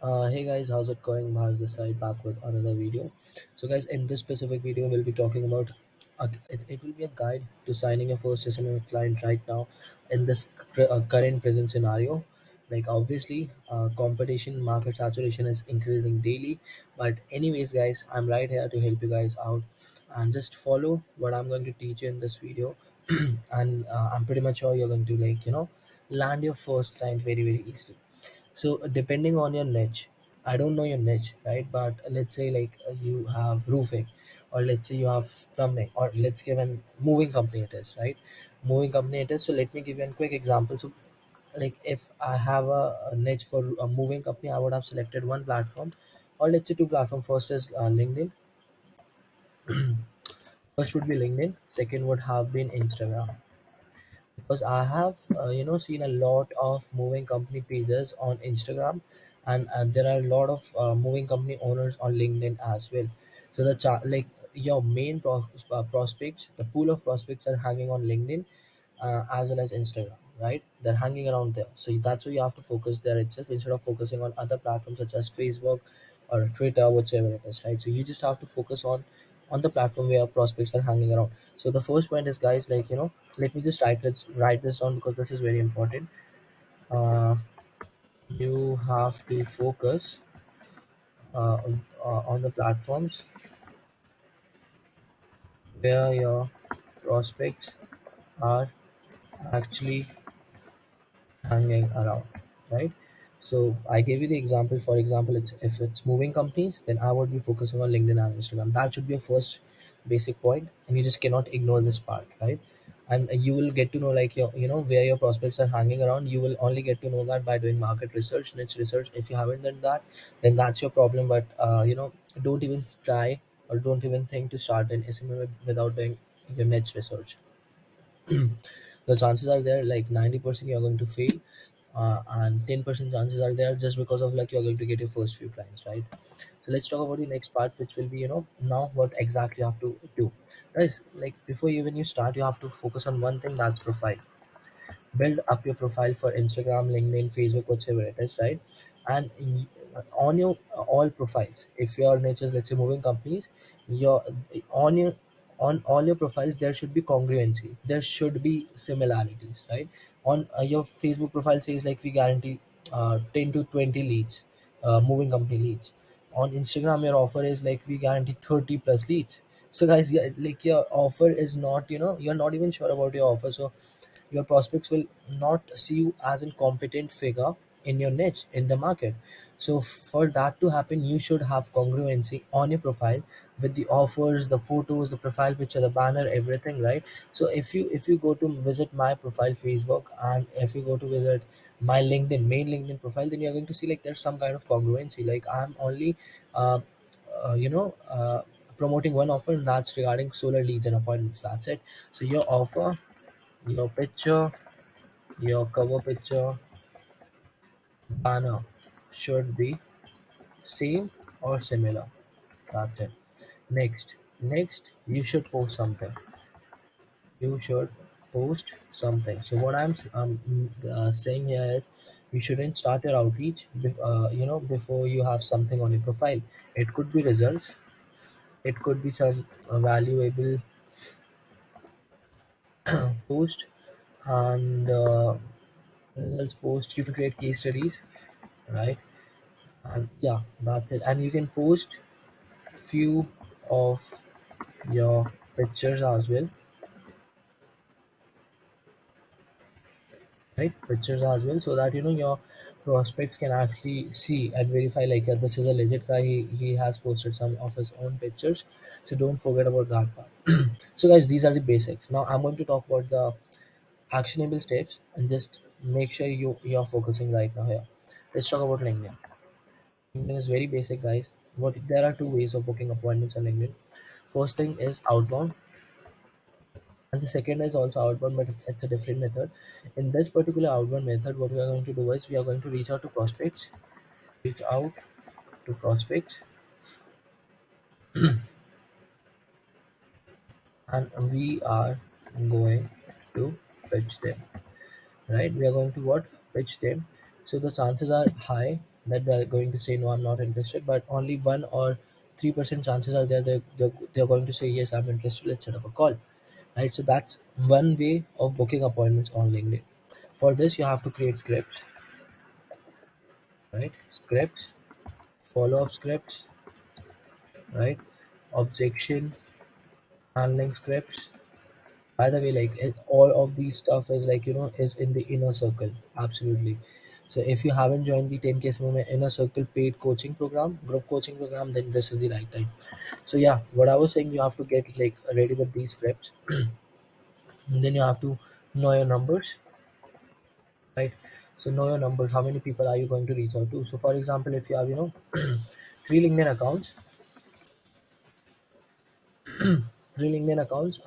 Hey guys, how's it going? How's the side back with another video? So guys, in this specific video, we'll be talking about it will be a guide to signing your first SMMA client right now in this current present scenario. Like obviously, competition, market saturation is increasing daily. But anyways, guys, I'm right here to help you guys out and just follow what I'm going to teach you in this video. And I'm pretty much sure you're going to land your first client very very easily. So depending on your niche, I don't know your niche, right? But let's say like you have roofing, or let's say you have plumbing, or let's give an moving company it is, right? Moving company it is. So let me give you a quick example. So like if I have a niche for a moving company, I would have selected one platform, or let's say two platforms. First is LinkedIn. First would be LinkedIn. Second would have been Instagram, because I have seen a lot of moving company pages on Instagram, and there are a lot of moving company owners on LinkedIn as well. So like your main prospects, the pool of prospects are hanging on LinkedIn as well as Instagram, right? They're hanging around there. So that's why you have to focus there itself instead of focusing on other platforms such as Facebook or Twitter, whatever it is, right? So you just have to focus on the platform where prospects are hanging around. So the first point is, guys, let me just write this down because this is very important. Uh, you have to focus on the platforms where your prospects are actually hanging around, right? So I gave you the example. For example, if it's moving companies, then I would be focusing on LinkedIn and Instagram. That should be a first basic point, and you just cannot ignore this part, right? And you will get to know like where your prospects are hanging around. You will only get to know that by doing market research, niche research. If you haven't done that, then that's your problem. But don't even try or don't even think to start an SMA without doing your niche research. The chances are there like 90% you're going to fail, and 10% chances are there just because of like you're going to get your first few clients, right? So let's talk about the next part, which will be now what exactly you have to do. Guys, like before you start, you have to focus on one thing, that's profile. Build up your profile for Instagram, LinkedIn, Facebook, whatever it is, right? And on your all profiles, if your niche is, let's say, moving companies, your on your on all your profiles there should be congruency, there should be similarities, right? On your Facebook profile says like we guarantee 10 to 20 leads, moving company leads. On Instagram your offer is like we guarantee 30 plus leads. So guys, yeah, like your offer is not, you're not even sure about your offer. So your prospects will not see you as a competent figure in your niche in the market. So for that to happen, you should have congruency on your profile with the offers, the photos, the profile picture, the banner, everything, right? So if you go to visit my profile Facebook, and if you go to visit my main LinkedIn profile, then you're going to see like there's some kind of congruency. Like I'm only uh, uh, you know uh, promoting one offer, and that's regarding solar leads and appointments. That's it. So your offer, your picture, your cover picture, banner should be same or similar. That's it. Next, you should post something. You should post something. So what I'm saying here is, you shouldn't start your outreach, before you have something on your profile. It could be results. It could be some valuable post, and results post. You can create case studies, right? And yeah, that's it. And you can post few of your pictures as well, right? Pictures as well, so that your prospects can actually see and verify like, this is a legit guy. He has posted some of his own pictures. So don't forget about that part. So guys, these are the basics. Now I'm going to talk about the actionable steps, and just make sure you're focusing right now here. Let's talk about LinkedIn. LinkedIn is very basic, guys. What There are two ways of booking appointments on LinkedIn. First thing is outbound, and the second is also outbound, but it's a different method. In this particular outbound method, what we are going to do is we are going to reach out to prospects, reach out to prospects, and we are going to pitch them. Right? We are going to what? Pitch them. So the chances are high. that they're going to say no, I'm not interested, but only 1 or 3% chances are there they're going to say yes, I'm interested, let's set up a call, right? So that's one way of booking appointments on LinkedIn. For this, you have to create scripts, right? Scripts, follow-up scripts, right? Objection handling scripts. By the way, like all of these stuff is like is in the inner circle, absolutely. So if you haven't joined the 10K SMMA inner circle paid coaching program, group coaching program, then this is the right time. So yeah, what I was saying, you have to get like ready with these scripts. And then you have to know your numbers, right? So know your numbers. How many people are you going to reach out to? So for example, if you have three LinkedIn accounts,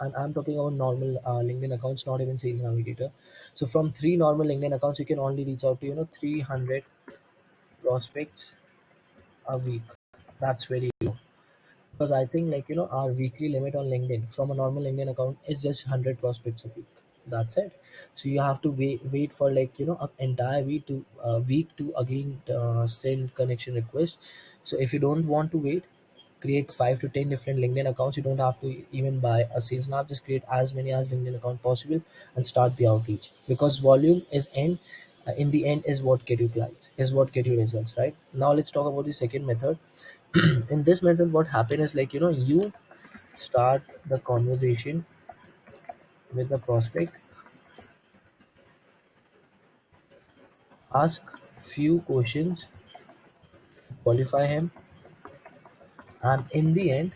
and I'm talking about normal LinkedIn accounts, not even Sales Navigator. So from three normal LinkedIn accounts, you can only reach out to 300 prospects a week. That's very low, because I think like our weekly limit on LinkedIn from a normal LinkedIn account is just 100 prospects a week. That's it. So you have to wait for like an entire week to again send connection request. So if you don't want to wait, create 5 to 10 different LinkedIn accounts. You don't have to even buy a sales app. Just create as many as LinkedIn account possible and start the outreach, because volume is in the end is what get you clients, is what get you results, right? Now let's talk about the second method. In this method, what happened is like you start the conversation with the prospect, ask few questions, qualify him, and in the end,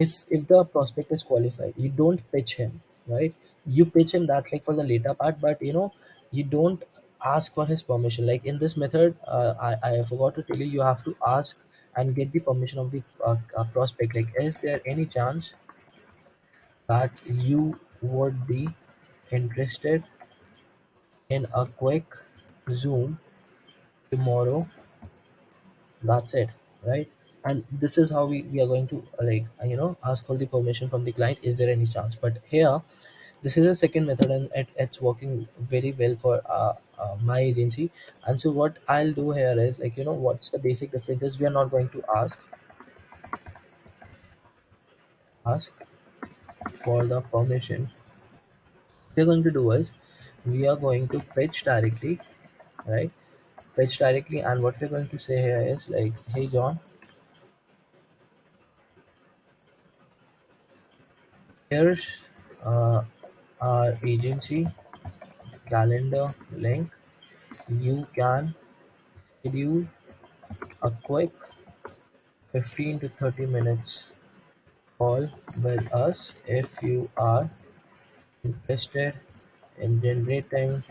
if the prospect is qualified, you don't pitch him, right? You pitch him, that's like for the later part, but you don't ask for his permission. Like in this method, I forgot to tell you, you have to ask and get the permission of the prospect. Like, is there any chance that you would be interested in a quick Zoom tomorrow? That's it, right? And this is how we are going to ask for the permission from the client. Is there any chance? But here, this is a second method, and it's working very well for my agency. And so what I'll do here is like what's the basic difference is, we are not going to ask for the permission. We're going to do is we are going to pitch directly, right? Pitch directly, and what we're going to say here is like, hey John, here's our agency calendar link. You can schedule a quick 15 to 30 minutes call with us if you are interested in generating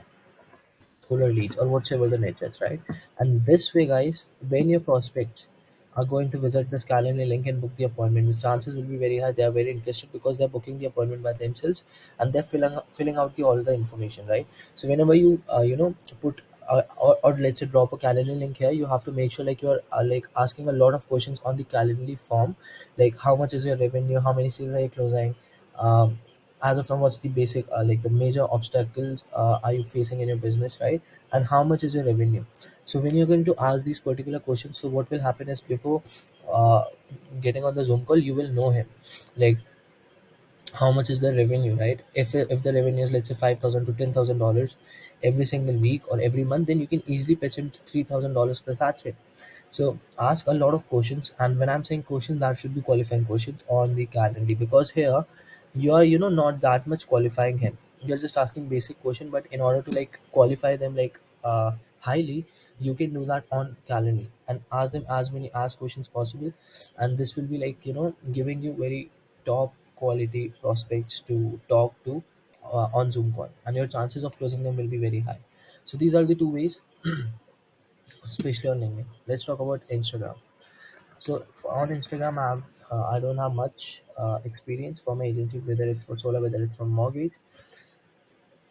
solar leads or whatever the nature is, right? And this way, guys, when your prospects are going to visit this calendar link and book the appointment, the chances will be very high. They are very interested because they're booking the appointment by themselves, and they're filling out the all the information, right? So whenever you put or let's say drop a calendar link here, you have to make sure like you're like asking a lot of questions on the calendar form, like how much is your revenue, how many sales are you closing, um, as of now what's the basic like the major obstacles are you facing in your business, right? And how much is your revenue? So when you're going to ask these particular questions, so what will happen is before uh, getting on the Zoom call, you will know him, like how much is the revenue, right? If the revenue is let's say $5,000 to $10,000 every single week or every month, then you can easily pitch him to $3,000 plus that's it. So ask a lot of questions, and when I'm saying questions, that should be qualifying questions on the calendar, because here you are not that much qualifying him. You're just asking basic question, but in order to like qualify them like highly, you can do that on calendar and ask them as many as questions possible, and this will be like giving you very top quality prospects to talk to on Zoom call, and your chances of closing them will be very high. So these are the two ways, especially on LinkedIn. Let's talk about Instagram. So on Instagram, I don't have much experience from my agency, whether it's for solar, whether it's from mortgage.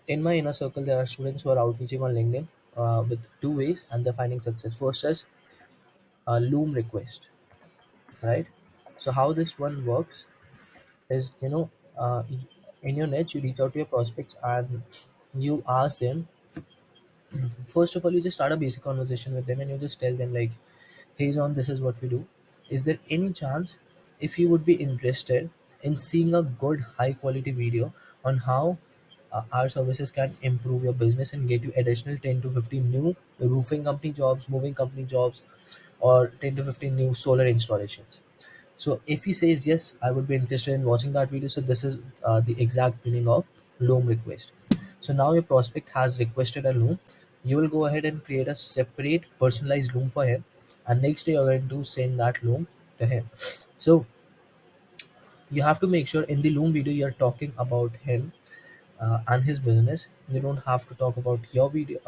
In my inner circle, there are students who are outreaching on LinkedIn with two ways, and they're finding success. First is Loom request, right? So how this one works is in your niche, you reach out to your prospects and you ask them First of all, you just start a basic conversation with them and you just tell them like, hey John, this is what we do. Is there any chance if you would be interested in seeing a good high quality video on how our services can improve your business and get you additional 10 to 15 new roofing company jobs, moving company jobs, or 10 to 15 new solar installations? So if he says yes, I would be interested in watching that video. So this is the exact meaning of loom request. So now your prospect has requested a loom. You will go ahead and create a separate personalized loom for him, and next day you're going to send that loom to him. So you have to make sure in the loom video you're talking about him and his business. You don't have to talk about your video,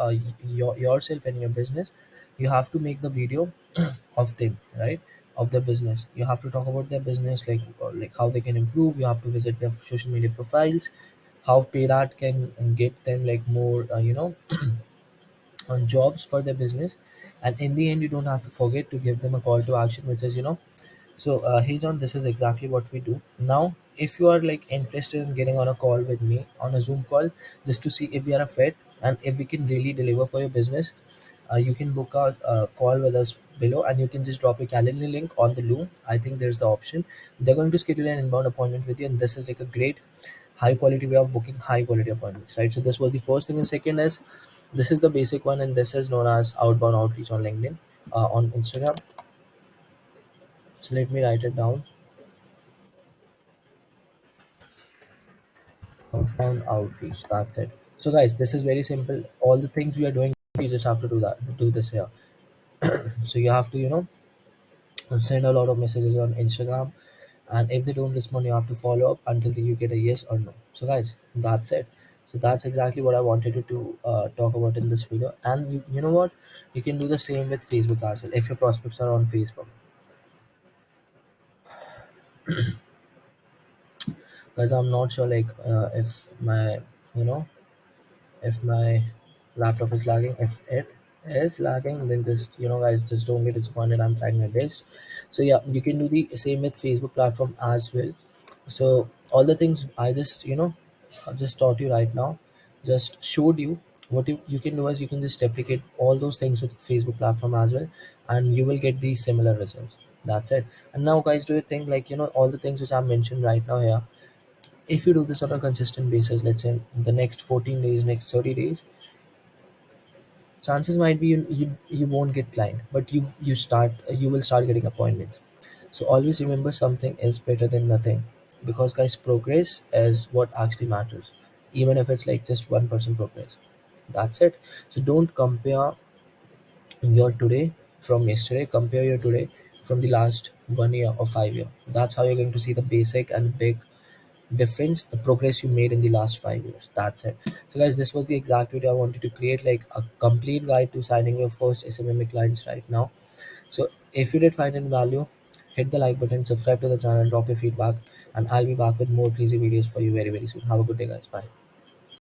yourself and your business. You have to make the video of them, right? Of their business. You have to talk about their business, like how they can improve. You have to visit their social media profiles, how paid ad can get them like more, on jobs for their business. And in the end, you don't have to forget to give them a call to action, which is, so, hey John, this is exactly what we do. Now, if you are like interested in getting on a call with me on a Zoom call, just to see if we are a fit and if we can really deliver for your business, you can book a call with us below, and you can just drop a calendar link on the Loom. I think there's the option. They're going to schedule an inbound appointment with you, and this is like a great high quality way of booking high quality appointments, right? So this was the first thing, and second is this is the basic one, and this is known as outbound outreach on LinkedIn, on Instagram. So let me write it down. Outbound outreach. That's it. So guys, this is very simple. All the things we are doing, you just have to do this here. So you have to, send a lot of messages on Instagram, and if they don't respond, you have to follow up until you get a yes or no. So guys, that's it. So that's exactly what I wanted you to talk about in this video. And you know what? You can do the same with Facebook as well. If your prospects are on Facebook, guys, I'm not sure like if my you know if my laptop is lagging. If it is lagging, then just, guys, just don't get disappointed. I'm trying my best. So yeah, you can do the same with Facebook platform as well. So all the things I just, I just taught you right now, just showed you. What you can do is you can just replicate all those things with Facebook platform as well, and you will get these similar results. That's it. And now guys, do you think like, all the things which I mentioned right now here, if you do this on a consistent basis, let's say the next 14 days, next 30 days, chances might be you won't get client, but you will start getting appointments. So always remember, something is better than nothing, because guys, progress is what actually matters, even if it's like just 1% progress. That's it. So don't compare your today from yesterday. Compare your today from the last 1 year or 5 year. That's how you're going to see the basic and big difference, the progress you made in the last 5 years. That's it. So guys, this was the exact video I wanted to create, like a complete guide to signing your first SMMA clients right now. So if you did find any value, hit the like button, subscribe to the channel, drop your feedback, and I'll be back with more crazy videos for you very, very soon. Have a good day, guys. Bye.